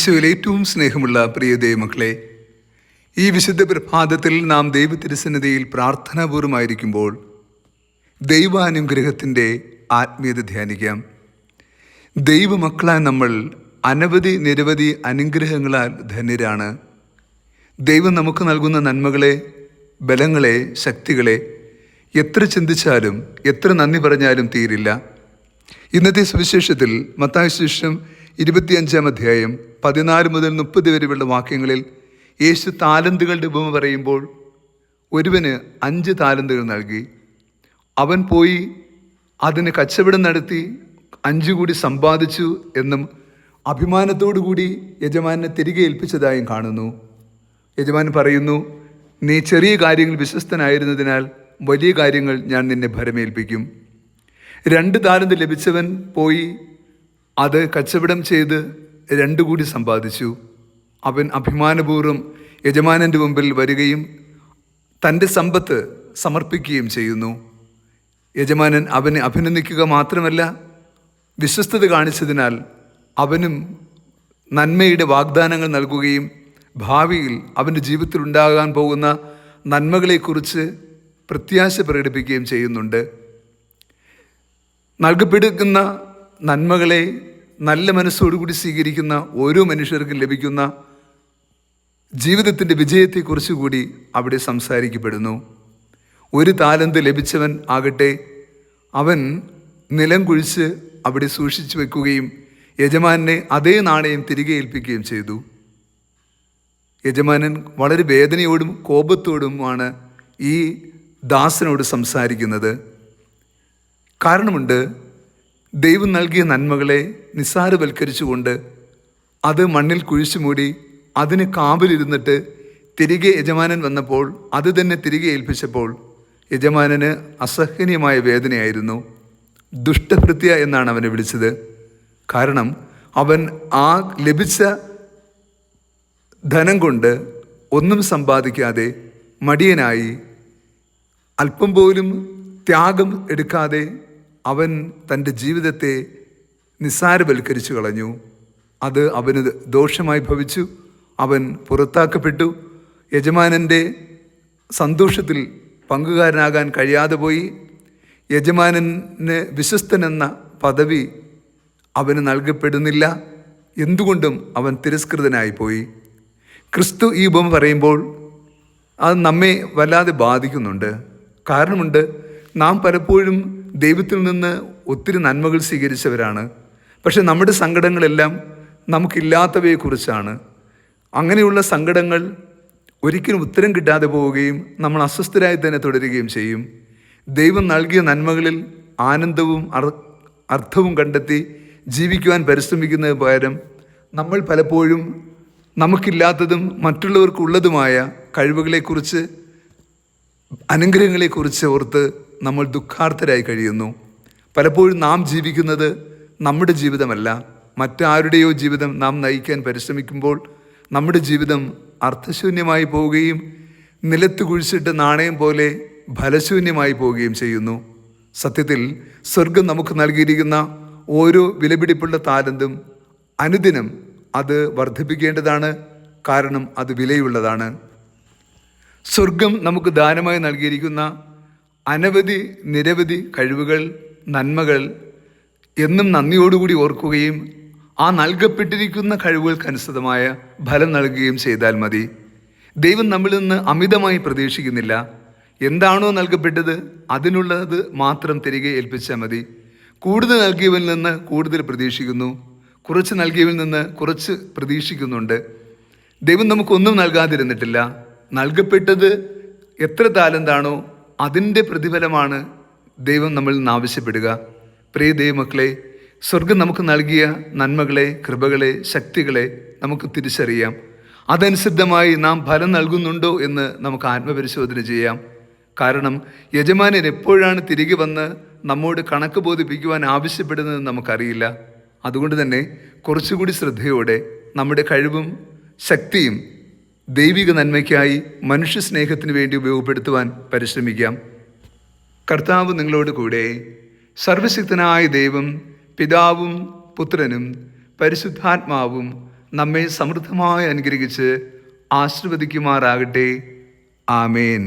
ഈശോയിൽ ഏറ്റവും സ്നേഹമുള്ള പ്രിയ ദൈവമക്കളെ, ഈ വിശുദ്ധ പ്രഭാതത്തിൽ നാം ദൈവതിരുസന്നിധിയിൽ പ്രാർത്ഥനാപൂർവമായിരിക്കുമ്പോൾ ദൈവാനുഗ്രഹത്തിൻ്റെ ആത്മീയത ധ്യാനിക്കാം. ദൈവമക്കളായ നമ്മൾ നിരവധി അനുഗ്രഹങ്ങളാൽ ധന്യരാണ്. ദൈവം നമുക്ക് നൽകുന്ന നന്മകളെ, ബലങ്ങളെ, ശക്തികളെ എത്ര ചിന്തിച്ചാലും എത്ര നന്ദി പറഞ്ഞാലും തീരില്ല. ഇന്നത്തെ സുവിശേഷത്തിൽ മത്തായി സുവിശേഷം 25-ാം അധ്യായം 14 മുതൽ 30 വരെയുള്ള വാക്യങ്ങളിൽ യേശു താലന്തുകളുടെ ഉപമ പറയുമ്പോൾ, ഒരുവന് 5 താലന്തുകൾ നൽകി. അവൻ പോയി അതിന് കച്ചവടം നടത്തി 5 കൂടി സമ്പാദിച്ചു എന്നും അഭിമാനത്തോടു കൂടി യജമാനെ തിരികെ ഏൽപ്പിച്ചതായും കാണുന്നു. യജമാൻ പറയുന്നു, നീ ചെറിയ കാര്യങ്ങൾ വിശ്വസ്തനായിരുന്നതിനാൽ വലിയ കാര്യങ്ങൾ ഞാൻ നിന്നെ ഭരമേൽപ്പിക്കും. 2 താലന്ത് ലഭിച്ചവൻ പോയി അത് കച്ചവടം ചെയ്ത് 2 കൂടി സമ്പാദിച്ചു. അവൻ അഭിമാനപൂർവ്വം യജമാനൻ്റെ മുമ്പിൽ വരികയും തൻ്റെ സമ്പത്ത് സമർപ്പിക്കുകയും ചെയ്യുന്നു. യജമാനൻ അവനെ അഭിനന്ദിക്കുക മാത്രമല്ല, വിശ്വസ്തത കാണിച്ചതിനാൽ അവനും നന്മയുടെ വാഗ്ദാനങ്ങൾ നൽകുകയും ഭാവിയിൽ അവൻ്റെ ജീവിതത്തിൽ ഉണ്ടാകാൻ പോകുന്ന നന്മകളെക്കുറിച്ച് പ്രത്യാശ പ്രകടിപ്പിക്കുകയും ചെയ്യുന്നുണ്ട്. നൽകപ്പെടുന്ന നന്മകളെ നല്ല മനസ്സോടുകൂടി സ്വീകരിക്കുന്ന ഓരോ മനുഷ്യർക്കും ലഭിക്കുന്ന ജീവിതത്തിൻ്റെ വിജയത്തെക്കുറിച്ച് കൂടി അവിടെ സംസാരിക്കപ്പെടുന്നു. 1 താലന്ത് ലഭിച്ചവൻ ആകട്ടെ, അവൻ നിലം കുഴിച്ച് അവിടെ സൂക്ഷിച്ചു വെക്കുകയും യജമാനെ അതേ നാണയം തിരികെ ഏൽപ്പിക്കുകയും ചെയ്തു. യജമാനൻ വളരെ വേദനയോടും കോപത്തോടുമാണ് ഈ ദാസനോട് സംസാരിക്കുന്നത്. കാരണമുണ്ട്. ദൈവം നൽകിയ നന്മകളെ നിസ്സാരവൽക്കരിച്ചുകൊണ്ട് അത് മണ്ണിൽ കുഴിച്ചു മൂടി അതിന് കാവലിരുന്നിട്ട് തിരികെ യജമാനൻ വന്നപ്പോൾ അത് തന്നെ തിരികെ ഏൽപ്പിച്ചപ്പോൾ യജമാനന് അസഹനീയമായ വേദനയായിരുന്നു. ദുഷ്ടഭൃത്യ എന്നാണ് അവനെ വിളിച്ചത്. കാരണം അവൻ ആ ലഭിച്ച ധനം കൊണ്ട് ഒന്നും സമ്പാദിക്കാതെ മടിയനായി, അല്പം പോലും ത്യാഗം എടുക്കാതെ അവൻ തൻ്റെ ജീവിതത്തെ നിസ്സാരവൽക്കരിച്ചു കളഞ്ഞു. അത് അവന് ദോഷമായി ഭവിച്ചു. അവൻ പുറത്താക്കപ്പെട്ടു. യജമാനൻ്റെ സന്തോഷത്തിൽ പങ്കുകാരനാകാൻ കഴിയാതെ പോയി. യജമാനന് വിശ്വസ്തനെന്ന പദവി അവന് നൽകപ്പെടുന്നില്ല. എന്തുകൊണ്ടും അവൻ തിരസ്കൃതനായിപ്പോയി. ക്രിസ്തു ഈ ഉപമ പറയുമ്പോൾ അത് നമ്മെ വല്ലാതെ ബാധിക്കുന്നുണ്ട്. കാരണമുണ്ട്. നാം പലപ്പോഴും ദൈവത്തിൽ നിന്ന് ഒത്തിരി നന്മകൾ സ്വീകരിച്ചവരാണ്. പക്ഷെ നമ്മുടെ സങ്കടങ്ങളെല്ലാം നമുക്കില്ലാത്തവയെക്കുറിച്ചാണ്. അങ്ങനെയുള്ള സങ്കടങ്ങൾ ഒരിക്കലും ഉത്തരം കിട്ടാതെ പോവുകയും നമ്മൾ അസ്വസ്ഥരായി തന്നെ തുടരുകയും ചെയ്യും. ദൈവം നൽകിയ നന്മകളിൽ ആനന്ദവും അർത്ഥവും കണ്ടെത്തി ജീവിക്കുവാൻ പരിശ്രമിക്കുന്നതിന് പകരം നമ്മൾ പലപ്പോഴും നമുക്കില്ലാത്തതും മറ്റുള്ളവർക്കുള്ളതുമായ കഴിവുകളെക്കുറിച്ച്, അനുഗ്രഹങ്ങളെക്കുറിച്ച് ഓർത്ത് നമ്മൾ ദുഃഖാർത്ഥരായി കഴിയുന്നു. പലപ്പോഴും നാം ജീവിക്കുന്നത് നമ്മുടെ ജീവിതമല്ല, മറ്റാരുടെയോ ജീവിതം നാം നയിക്കാൻ പരിശ്രമിക്കുമ്പോൾ നമ്മുടെ ജീവിതം അർത്ഥശൂന്യമായി പോവുകയും നിലത്ത് കുഴിച്ചിട്ട് നാണയം പോലെ ഫലശൂന്യമായി പോവുകയും ചെയ്യുന്നു. സത്യത്തിൽ സ്വർഗം നമുക്ക് നൽകിയിരിക്കുന്ന ഓരോ വിലപിടിപ്പുള്ള താലന്തും അനുദിനം അത് വർദ്ധിപ്പിക്കേണ്ടതാണ്. കാരണം അത് വിലയുള്ളതാണ്. സ്വർഗം നമുക്ക് ദാനമായി നൽകിയിരിക്കുന്ന നിരവധി കഴിവുകൾ, നന്മകൾ എന്നും നന്ദിയോടുകൂടി ഓർക്കുകയും ആ നൽകപ്പെട്ടിരിക്കുന്ന കഴിവുകൾക്കനുസൃതമായ ഫലം നൽകുകയും ചെയ്താൽ മതി. ദൈവം നമ്മളിൽ നിന്ന് അമിതമായി പ്രതീക്ഷിക്കുന്നില്ല. എന്താണോ നൽകപ്പെട്ടത് അതിനുള്ളത് മാത്രം തിരികെ ഏൽപ്പിച്ചാൽ മതി. കൂടുതൽ നൽകിയവനിൽ നിന്ന് കൂടുതൽ പ്രതീക്ഷിക്കുന്നു, കുറച്ച് നൽകിയവനിൽ നിന്ന് കുറച്ച് പ്രതീക്ഷിക്കുന്നുണ്ട്. ദൈവം നമുക്കൊന്നും നൽകാതിരുന്നിട്ടില്ല. നൽകപ്പെട്ടത് എത്ര താലന്താണോ അതിൻ്റെ പ്രതിഫലമാണ് ദൈവം നമ്മളിൽ നിന്ന് ആവശ്യപ്പെടുക. പ്രിയ ദൈവമക്കളെ, സ്വർഗം നമുക്ക് നൽകിയ നന്മകളെ, കൃപകളെ, ശക്തികളെ നമുക്ക് തിരിച്ചറിയാം. അതനുസൃതമായി നാം ഫലം നൽകുന്നുണ്ടോ എന്ന് നമുക്ക് ആത്മപരിശോധന ചെയ്യാം. കാരണം യജമാനൻ എപ്പോഴാണ് തിരികെ വന്ന് നമ്മോട് കണക്ക് ബോധിപ്പിക്കുവാൻ ആവശ്യപ്പെടുന്നതെന്ന് നമുക്കറിയില്ല. അതുകൊണ്ട് തന്നെ കുറച്ചുകൂടി ശ്രദ്ധയോടെ നമ്മുടെ കഴിവും ശക്തിയും ദൈവിക നന്മയ്ക്കായി, മനുഷ്യ സ്നേഹത്തിന് വേണ്ടി ഉപയോഗപ്പെടുത്തുവാൻ പരിശ്രമിക്കാം. കർത്താവ് നിങ്ങളോട് കൂടെ. സർവശക്തനായ ദൈവം, പിതാവും പുത്രനും പരിശുദ്ധാത്മാവും നമ്മെ സമൃദ്ധമായി അനുഗ്രഹിച്ച് ആശീർവദിക്കുമാറാകട്ടെ. ആമേൻ.